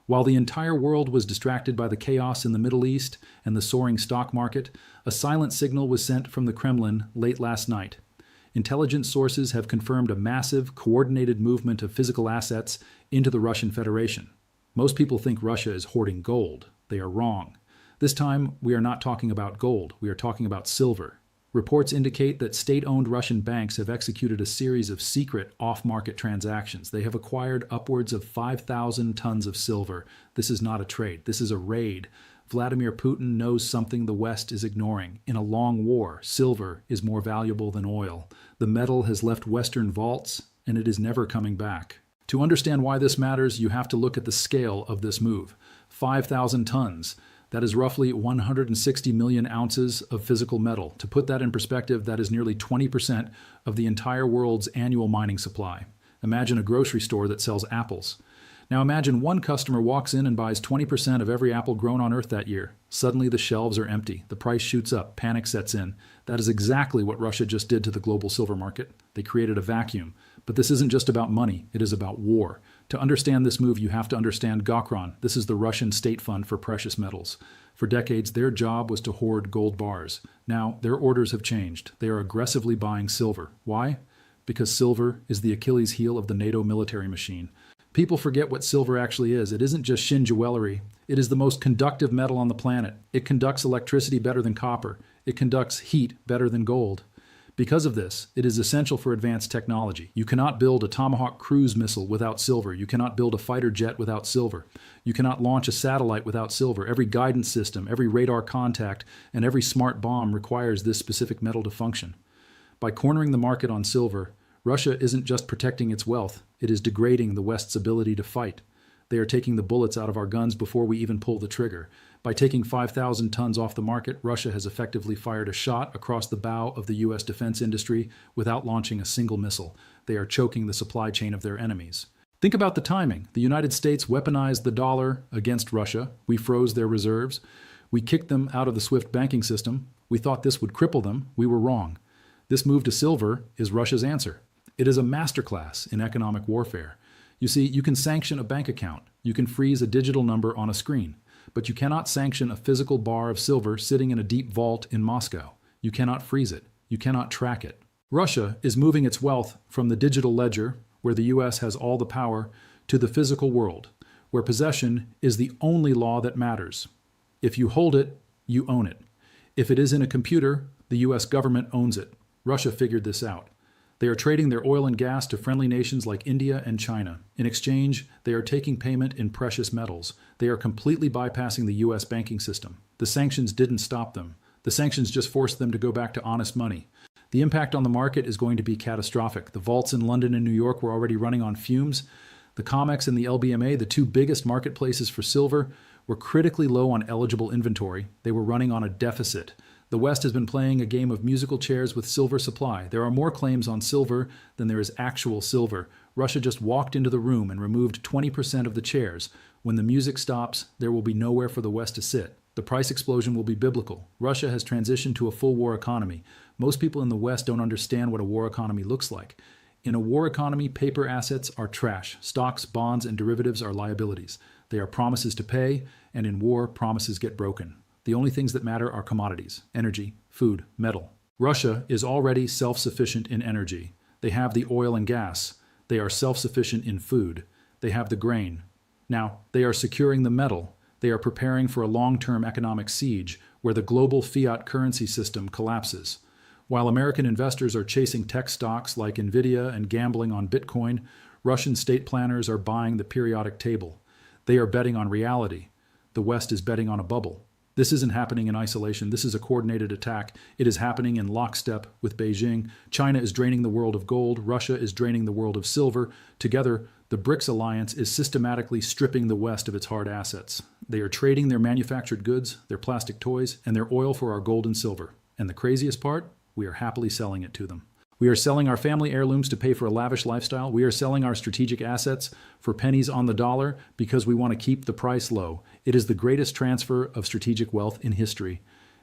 While the entire world was distracted by the chaos in the Middle East and the soaring stock market, a silent signal was sent from the Kremlin late last night. Intelligence sources have confirmed a massive, coordinated movement of physical assets into the Russian Federation. Most people think Russia is hoarding gold. They are wrong. This time, we are not talking about gold. We are talking about silver. Reports indicate that state-owned Russian banks have executed a series of secret off-market transactions. They have acquired upwards of 5,000 tons of silver. This is not a trade. This is a raid. Vladimir Putin knows something the West is ignoring. In a long war, silver is more valuable than oil. The metal has left Western vaults, and it is never coming back. To understand why this matters, you have to look at the scale of this move. 5,000 tons. That is roughly 160 million ounces of physical metal. To put that in perspective, that is nearly 20% of the entire world's annual mining supply. Imagine a grocery store that sells apples. Now imagine one customer walks in and buys 20% of every apple grown on Earth that year. Suddenly the shelves are empty. The price shoots up. Panic sets in. That is exactly what Russia just did to the global silver market. They created a vacuum. But this isn't just about money. It is about war. To understand this move, you have to understand Gazprom. This is the Russian state fund for precious metals. For decades, their job was to hoard gold bars. Now, their orders have changed. They are aggressively buying silver. Why? Because silver is the Achilles heel of the NATO military machine. People forget what silver actually is. It isn't just shin jewelry. It is the most conductive metal on the planet. It conducts electricity better than copper. It conducts heat better than gold. Because of this, it is essential for advanced technology. You cannot build a Tomahawk cruise missile without silver. You cannot build a fighter jet without silver. You cannot launch a satellite without silver. Every guidance system, every radar contact, and every smart bomb requires this specific metal to function. By cornering the market on silver, Russia isn't just protecting its wealth, it is degrading the West's ability to fight. They are taking the bullets out of our guns before we even pull the trigger. By taking 5,000 tons off the market, Russia has effectively fired a shot across the bow of the U.S. defense industry without launching a single missile. They are choking the supply chain of their enemies. Think about the timing. The United States weaponized the dollar against Russia. We froze their reserves. We kicked them out of the SWIFT banking system. We thought this would cripple them. We were wrong. This move to silver is Russia's answer. It is a masterclass in economic warfare. You see, you can sanction a bank account. You can freeze a digital number on a screen. But you cannot sanction a physical bar of silver sitting in a deep vault in Moscow. You cannot freeze it. You cannot track it. Russia is moving its wealth from the digital ledger, where the U.S. has all the power, to the physical world, where possession is the only law that matters. If you hold it, you own it. If it is in a computer, the U.S. government owns it. Russia figured this out. They are trading their oil and gas to friendly nations like India and China. In exchange, they are taking payment in precious metals. They are completely bypassing the U.S. banking system. The sanctions didn't stop them. The sanctions just forced them to go back to honest money. The impact on the market is going to be catastrophic. The vaults in London and New York were already running on fumes. The COMEX and the LBMA, the two biggest marketplaces for silver, were critically low on eligible inventory. They were running on a deficit. The West has been playing a game of musical chairs with silver supply. There are more claims on silver than there is actual silver. Russia just walked into the room and removed 20% of the chairs. When the music stops, there will be nowhere for the West to sit. The price explosion will be biblical. Russia has transitioned to a full war economy. Most people in the West don't understand what a war economy looks like. In a war economy, paper assets are trash. Stocks, bonds, and derivatives are liabilities. They are promises to pay, and in war, promises get broken. The only things that matter are commodities, energy, food, metal. Russia is already self-sufficient in energy. They have the oil and gas. They are self-sufficient in food. They have the grain. Now, they are securing the metal. They are preparing for a long-term economic siege where the global fiat currency system collapses. While American investors are chasing tech stocks like Nvidia and gambling on Bitcoin, Russian state planners are buying the periodic table. They are betting on reality. The West is betting on a bubble. This isn't happening in isolation. This is a coordinated attack. It is happening in lockstep with Beijing. China is draining the world of gold. Russia is draining the world of silver. Together, the BRICS alliance is systematically stripping the West of its hard assets. They are trading their manufactured goods, their plastic toys, and their oil for our gold and silver. And the craziest part? We are happily selling it to them. We are selling our family heirlooms to pay for a lavish lifestyle. We are selling our strategic assets for pennies on the dollar because we want to keep the price low. It is the greatest transfer of strategic wealth in history.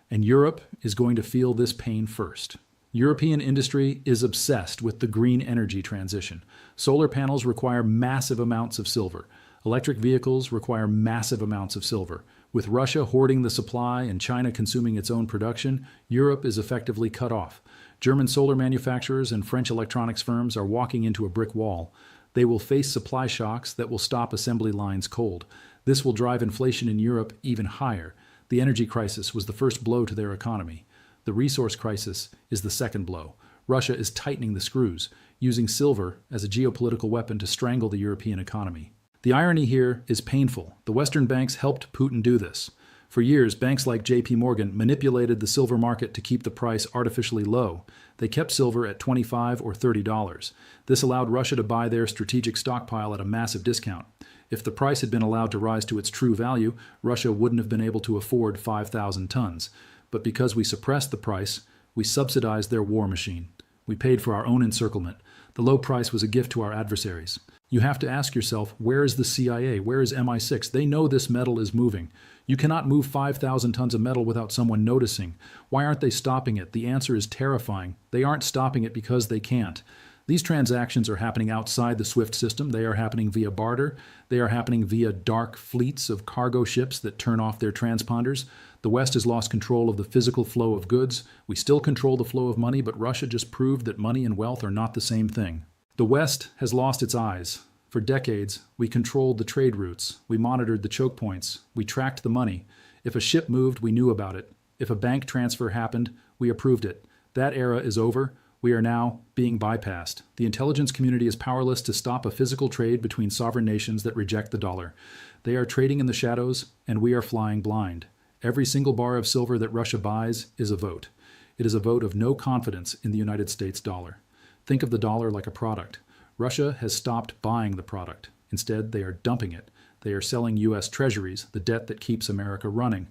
And Europe is going to feel this pain first. European industry is obsessed with the green energy transition. Solar panels require massive amounts of silver. Electric vehicles require massive amounts of silver. With Russia hoarding the supply and China consuming its own production, Europe is effectively cut off. German solar manufacturers and French electronics firms are walking into a brick wall. They will face supply shocks that will stop assembly lines cold. This will drive inflation in Europe even higher. The energy crisis was the first blow to their economy. The resource crisis is the second blow. Russia is tightening the screws, using silver as a geopolitical weapon to strangle the European economy. The irony here is painful. The Western banks helped Putin do this. For years, banks like JP Morgan manipulated the silver market to keep the price artificially low. They kept silver at $25 or $30. This allowed Russia to buy their strategic stockpile at a massive discount. If the price had been allowed to rise to its true value, Russia wouldn't have been able to afford 5,000 tons. But because we suppressed the price, we subsidized their war machine. We paid for our own encirclement. The low price was a gift to our adversaries. You have to ask yourself, where is the CIA? Where is MI6? They know this metal is moving. You cannot move 5,000 tons of metal without someone noticing. Why aren't they stopping it? The answer is terrifying. They aren't stopping it because they can't. These transactions are happening outside the SWIFT system. They are happening via barter. They are happening via dark fleets of cargo ships that turn off their transponders. The West has lost control of the physical flow of goods. We still control the flow of money, but Russia just proved that money and wealth are not the same thing. The West has lost its eyes. For decades, we controlled the trade routes. We monitored the choke points. We tracked the money. If a ship moved, we knew about it. If a bank transfer happened, we approved it. That era is over. We are now being bypassed. The intelligence community is powerless to stop a physical trade between sovereign nations that reject the dollar. They are trading in the shadows, and we are flying blind. Every single bar of silver that Russia buys is a vote. It is a vote of no confidence in the United States dollar. Think of the dollar like a product. Russia has stopped buying the product. Instead, they are dumping it. They are selling U.S. treasuries, the debt that keeps America running.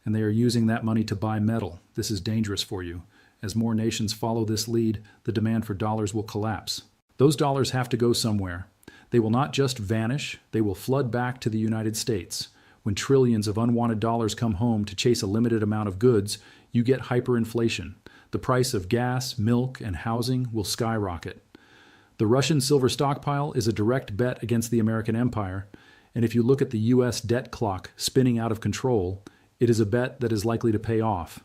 And they are using that money to buy metal. This is dangerous for you. As more nations follow this lead, the demand for dollars will collapse. Those dollars have to go somewhere. They will not just vanish, they will flood back to the United States. When trillions of unwanted dollars come home to chase a limited amount of goods, you get hyperinflation. The price of gas, milk, and housing will skyrocket. The Russian silver stockpile is a direct bet against the American empire, and if you look at the U.S. debt clock spinning out of control, it is a bet that is likely to pay off.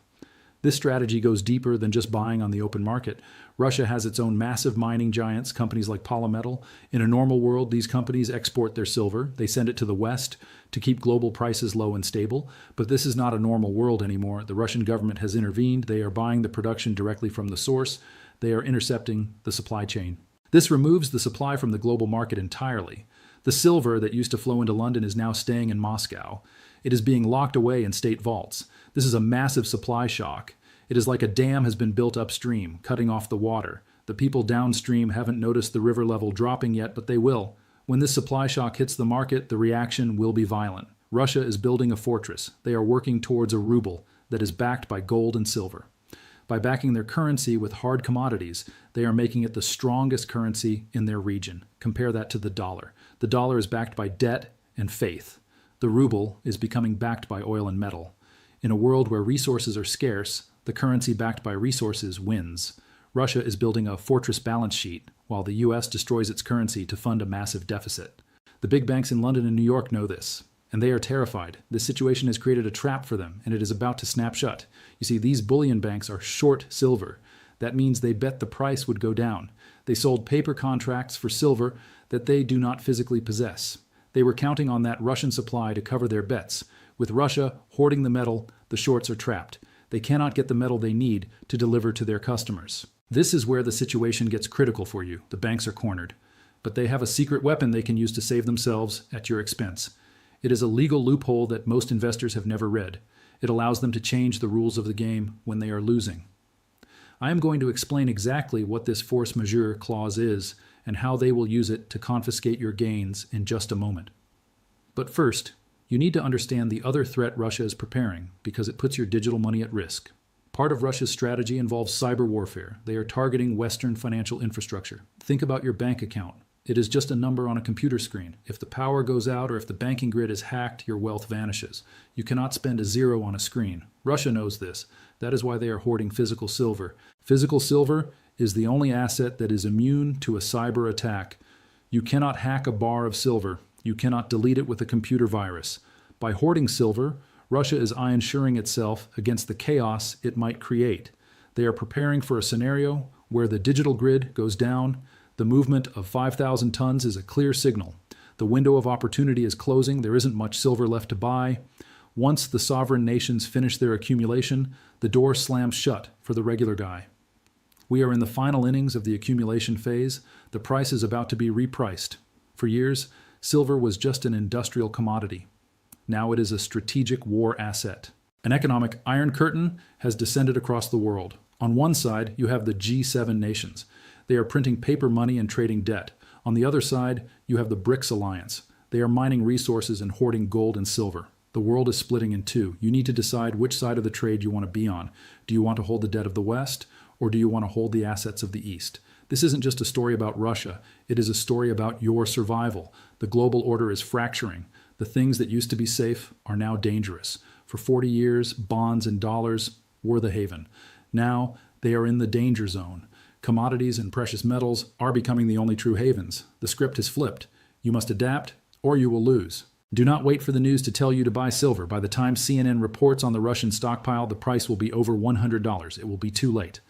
This strategy goes deeper than just buying on the open market. Russia has its own massive mining giants, companies like Polymetal. In a normal world, these companies export their silver. They send it to the West to keep global prices low and stable. But this is not a normal world anymore. The Russian government has intervened. They are buying the production directly from the source. They are intercepting the supply chain. This removes the supply from the global market entirely. The silver that used to flow into London is now staying in Moscow. It is being locked away in state vaults. This is a massive supply shock. It is like a dam has been built upstream, cutting off the water. The people downstream haven't noticed the river level dropping yet, but they will. When this supply shock hits the market, the reaction will be violent. Russia is building a fortress. They are working towards a ruble that is backed by gold and silver. By backing their currency with hard commodities, they are making it the strongest currency in their region. Compare that to the dollar. The dollar is backed by debt and faith. The ruble is becoming backed by oil and metal. In a world where resources are scarce, the currency backed by resources wins. Russia is building a fortress balance sheet, while the U.S. destroys its currency to fund a massive deficit. The big banks in London and New York know this, and they are terrified. This situation has created a trap for them, and it is about to snap shut. You see, these bullion banks are short silver. That means they bet the price would go down. They sold paper contracts for silver that they do not physically possess. They were counting on that Russian supply to cover their bets. With Russia hoarding the metal, the shorts are trapped. They cannot get the metal they need to deliver to their customers. This is where the situation gets critical for you. The banks are cornered. But they have a secret weapon they can use to save themselves at your expense. It is a legal loophole that most investors have never read. It allows them to change the rules of the game when they are losing. I am going to explain exactly what this force majeure clause is and how they will use it to confiscate your gains in just a moment. But first, you need to understand the other threat Russia is preparing because it puts your digital money at risk. Part of Russia's strategy involves cyber warfare. They are targeting Western financial infrastructure. Think about your bank account. It is just a number on a computer screen. If the power goes out or if the banking grid is hacked, your wealth vanishes. You cannot spend a zero on a screen. Russia knows this. That is why they are hoarding physical silver. Physical silver is the only asset that is immune to a cyber attack. You cannot hack a bar of silver. You cannot delete it with a computer virus. By hoarding silver, Russia is insuring itself against the chaos it might create. They are preparing for a scenario where the digital grid goes down. The movement of 5,000 tons is a clear signal. The window of opportunity is closing. There isn't much silver left to buy. Once the sovereign nations finish their accumulation, the door slams shut for the regular guy. We are in the final innings of the accumulation phase. The price is about to be repriced. For years, silver was just an industrial commodity. Now it is a strategic war asset. An economic iron curtain has descended across the world. On one side, you have the G7 nations. They are printing paper money and trading debt. On the other side, you have the BRICS alliance. They are mining resources and hoarding gold and silver. The world is splitting in two. You need to decide which side of the trade you want to be on. Do you want to hold the debt of the West, or do you want to hold the assets of the East? This isn't just a story about Russia. It is a story about your survival. The global order is fracturing. The things that used to be safe are now dangerous. For 40 years, bonds and dollars were the haven. Now, they are in the danger zone. Commodities and precious metals are becoming the only true havens. The script has flipped. You must adapt, or you will lose. Do not wait for the news to tell you to buy silver. By the time CNN reports on the Russian stockpile, the price will be over $100. It will be too late.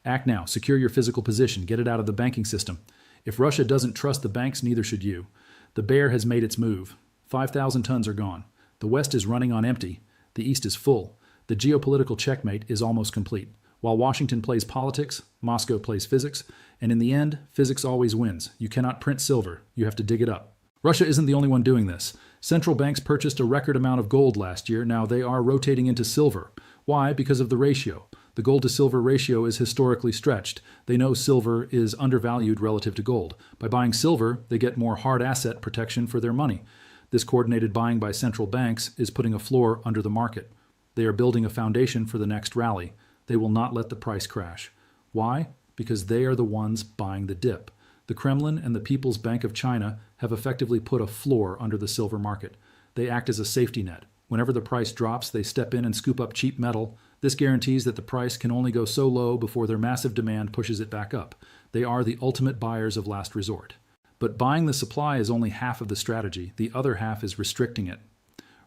Act now. Secure your physical position. Get it out of the banking system. If Russia doesn't trust the banks, neither should you. The bear has made its move. 5,000 tons are gone. The West is running on empty. The East is full. The geopolitical checkmate is almost complete. While Washington plays politics, Moscow plays physics, and in the end, physics always wins. You cannot print silver. You have to dig it up. Russia isn't the only one doing this. Central banks purchased a record amount of gold last year. Now they are rotating into silver. Why? Because of the ratio. The gold to silver ratio is historically stretched. They know silver is undervalued relative to gold. By buying silver, they get more hard asset protection for their money. This coordinated buying by central banks is putting a floor under the market. They are building a foundation for the next rally. They will not let the price crash. Why? Because they are the ones buying the dip. The Kremlin and the People's Bank of China have effectively put a floor under the silver market. They act as a safety net. Whenever the price drops, they step in and scoop up cheap metal. This guarantees that the price can only go so low before their massive demand pushes it back up. They are the ultimate buyers of last resort. But buying the supply is only half of the strategy. The other half is restricting it.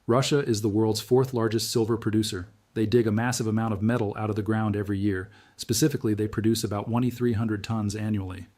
Russia is the world's fourth largest silver producer. They dig a massive amount of metal out of the ground every year. Specifically, they produce about 2,300 tons annually.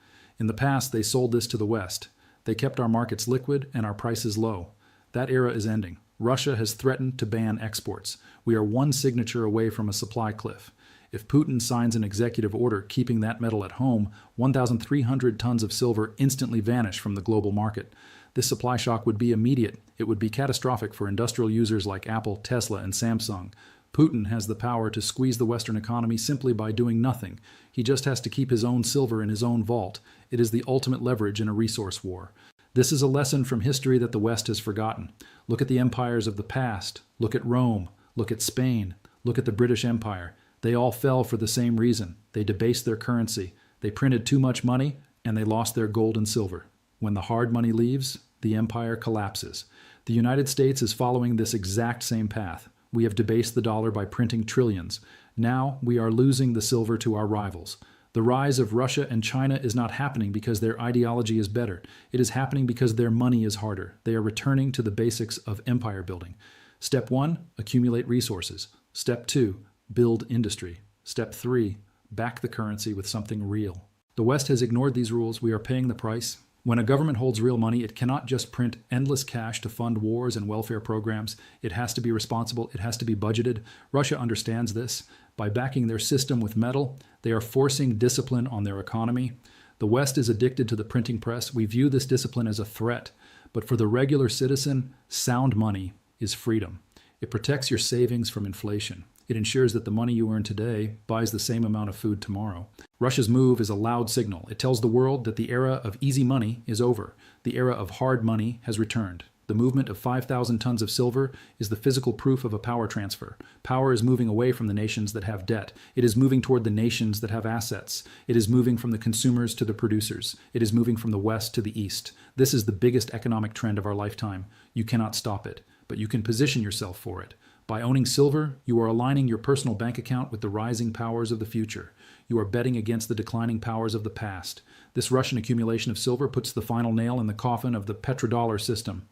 In the past, they sold this to the West. They kept our markets liquid and our prices low. That era is ending. Russia has threatened to ban exports. We are one signature away from a supply cliff. If Putin signs an executive order keeping that metal at home, 1,300 tons of silver instantly vanish from the global market. This supply shock would be immediate. It would be catastrophic for industrial users like Apple, Tesla, and Samsung. Putin has the power to squeeze the Western economy simply by doing nothing. He just has to keep his own silver in his own vault. It is the ultimate leverage in a resource war. This is a lesson from history that the West has forgotten. Look at the empires of the past. Look at Rome. Look at Spain. Look at the British Empire. They all fell for the same reason. They debased their currency. They printed too much money, and they lost their gold and silver. When the hard money leaves, the empire collapses. The United States is following this exact same path. We have debased the dollar by printing trillions. Now we are losing the silver to our rivals. The rise of Russia and China is not happening because their ideology is better. It is happening because their money is harder. They are returning to the basics of empire building. Step 1, accumulate resources. Step 2, build industry. Step 3, back the currency with something real. The West has ignored these rules. We are paying the price. When a government holds real money, it cannot just print endless cash to fund wars and welfare programs. It has to be responsible. It has to be budgeted. Russia understands this. By backing their system with metal, they are forcing discipline on their economy. The West is addicted to the printing press. We view this discipline as a threat. But for the regular citizen, sound money is freedom. It protects your savings from inflation. It ensures that the money you earn today buys the same amount of food tomorrow. Russia's move is a loud signal. It tells the world that the era of easy money is over. The era of hard money has returned. The movement of 5,000 tons of silver is the physical proof of a power transfer. Power is moving away from the nations that have debt. It is moving toward the nations that have assets. It is moving from the consumers to the producers. It is moving from the West to the East. This is the biggest economic trend of our lifetime. You cannot stop it, but you can position yourself for it. By owning silver, you are aligning your personal bank account with the rising powers of the future. You are betting against the declining powers of the past. This Russian accumulation of silver puts the final nail in the coffin of the petrodollar system.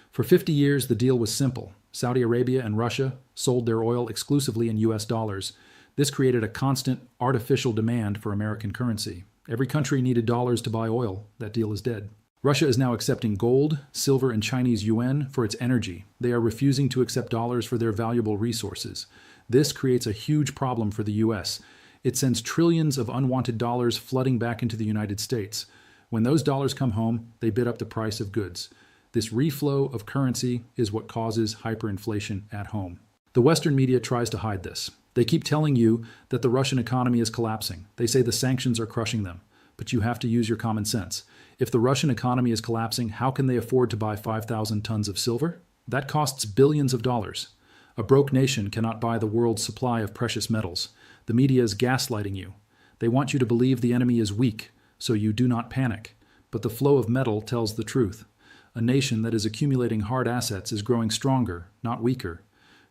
For 50 years, the deal was simple. Saudi Arabia and Russia sold their oil exclusively in US dollars. This created a constant, artificial demand for American currency. Every country needed dollars to buy oil. That deal is dead. Russia is now accepting gold, silver, and Chinese yuan for its energy. They are refusing to accept dollars for their valuable resources. This creates a huge problem for the US. It sends trillions of unwanted dollars flooding back into the United States. When those dollars come home, they bid up the price of goods. This reflow of currency is what causes hyperinflation at home. The Western media tries to hide this. They keep telling you that the Russian economy is collapsing. They say the sanctions are crushing them. But you have to use your common sense. If the Russian economy is collapsing, how can they afford to buy 5,000 tons of silver? That costs billions of dollars. A broke nation cannot buy the world's supply of precious metals. The media is gaslighting you. They want you to believe the enemy is weak, so you do not panic. But the flow of metal tells the truth. A nation that is accumulating hard assets is growing stronger, not weaker.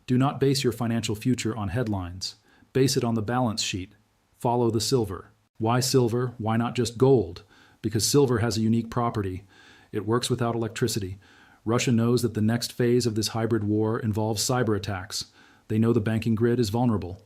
Do not base your financial future on headlines. Base it on the balance sheet. Follow the silver. Why silver? Why not just gold? Because silver has a unique property. It works without electricity. Russia knows that the next phase of this hybrid war involves cyber attacks. They know the banking grid is vulnerable.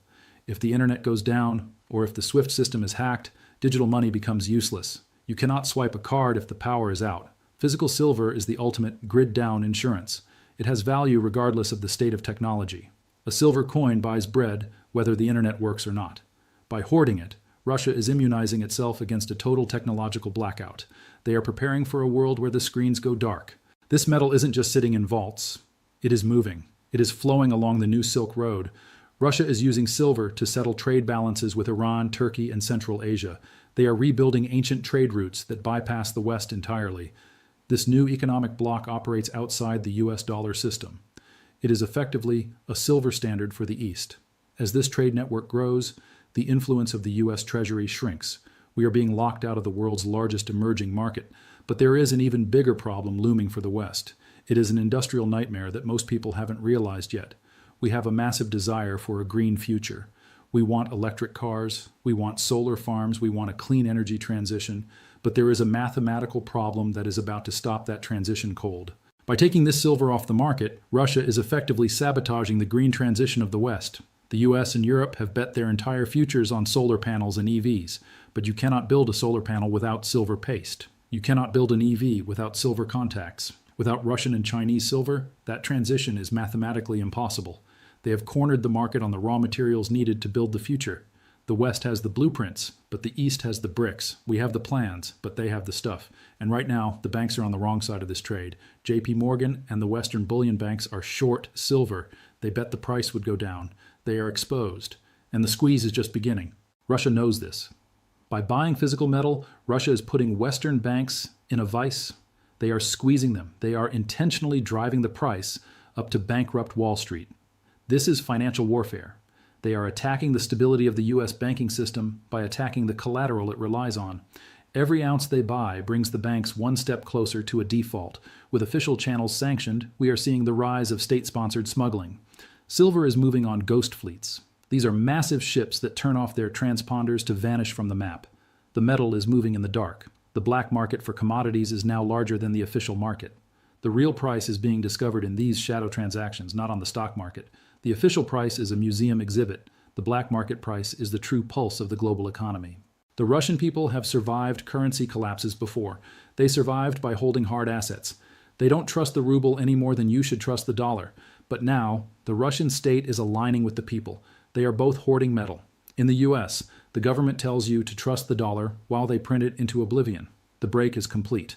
If the internet goes down, or if the SWIFT system is hacked, digital money becomes useless. You cannot swipe a card if the power is out. Physical silver is the ultimate grid-down insurance. It has value regardless of the state of technology. A silver coin buys bread, whether the internet works or not. By hoarding it, Russia is immunizing itself against a total technological blackout. They are preparing for a world where the screens go dark. This metal isn't just sitting in vaults. It is moving. It is flowing along the new Silk Road. Russia is using silver to settle trade balances with Iran, Turkey, and Central Asia. They are rebuilding ancient trade routes that bypass the West entirely. This new economic bloc operates outside the US dollar system. It is effectively a silver standard for the East. As this trade network grows, the influence of the US Treasury shrinks. We are being locked out of the world's largest emerging market. But there is an even bigger problem looming for the West. It is an industrial nightmare that most people haven't realized yet. We have a massive desire for a green future. We want electric cars, we want solar farms, we want a clean energy transition, but there is a mathematical problem that is about to stop that transition cold. By taking this silver off the market, Russia is effectively sabotaging the green transition of the West. The US and Europe have bet their entire futures on solar panels and EVs, but you cannot build a solar panel without silver paste. You cannot build an EV without silver contacts. Without Russian and Chinese silver, that transition is mathematically impossible. They have cornered the market on the raw materials needed to build the future. The West has the blueprints, but the East has the bricks. We have the plans, but they have the stuff. And right now, the banks are on the wrong side of this trade. JP Morgan and the Western bullion banks are short silver. They bet the price would go down. They are exposed. And the squeeze is just beginning. Russia knows this. By buying physical metal, Russia is putting Western banks in a vice. They are squeezing them. They are intentionally driving the price up to bankrupt Wall Street. This is financial warfare. They are attacking the stability of the U.S. banking system by attacking the collateral it relies on. Every ounce they buy brings the banks one step closer to a default. With official channels sanctioned, we are seeing the rise of state-sponsored smuggling. Silver is moving on ghost fleets. These are massive ships that turn off their transponders to vanish from the map. The metal is moving in the dark. The black market for commodities is now larger than the official market. The real price is being discovered in these shadow transactions, not on the stock market. The official price is a museum exhibit. The black market price is the true pulse of the global economy. The Russian people have survived currency collapses before. They survived by holding hard assets. They don't trust the ruble any more than you should trust the dollar. But now, the Russian state is aligning with the people. They are both hoarding metal. In the US, the government tells you to trust the dollar while they print it into oblivion. The break is complete.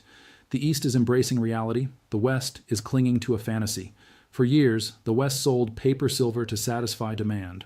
The East is embracing reality. The West is clinging to a fantasy. For years, the West sold paper silver to satisfy demand.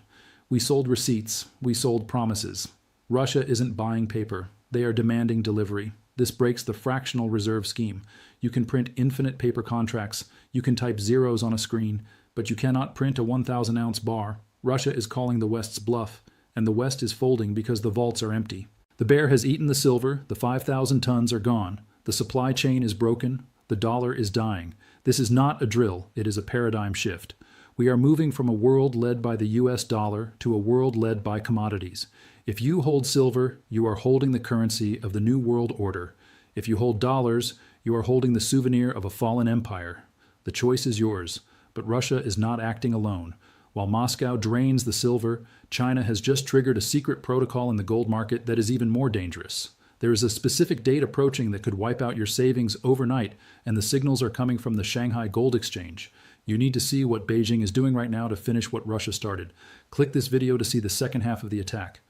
We sold receipts. We sold promises. Russia isn't buying paper. They are demanding delivery. This breaks the fractional reserve scheme. You can print infinite paper contracts. You can type zeros on a screen, but you cannot print a 1,000-ounce bar. Russia is calling the West's bluff, and the West is folding because the vaults are empty. The bear has eaten the silver. The 5,000 tons are gone. The supply chain is broken. The dollar is dying. This is not a drill. It is a paradigm shift. We are moving from a world led by the US dollar to a world led by commodities. If you hold silver, you are holding the currency of the New World Order. If you hold dollars, you are holding the souvenir of a fallen empire. The choice is yours, but Russia is not acting alone. While Moscow drains the silver, China has just triggered a secret protocol in the gold market that is even more dangerous. There is a specific date approaching that could wipe out your savings overnight, and the signals are coming from the Shanghai Gold Exchange. You need to see what Beijing is doing right now to finish what Russia started. Click this video to see the second half of the attack.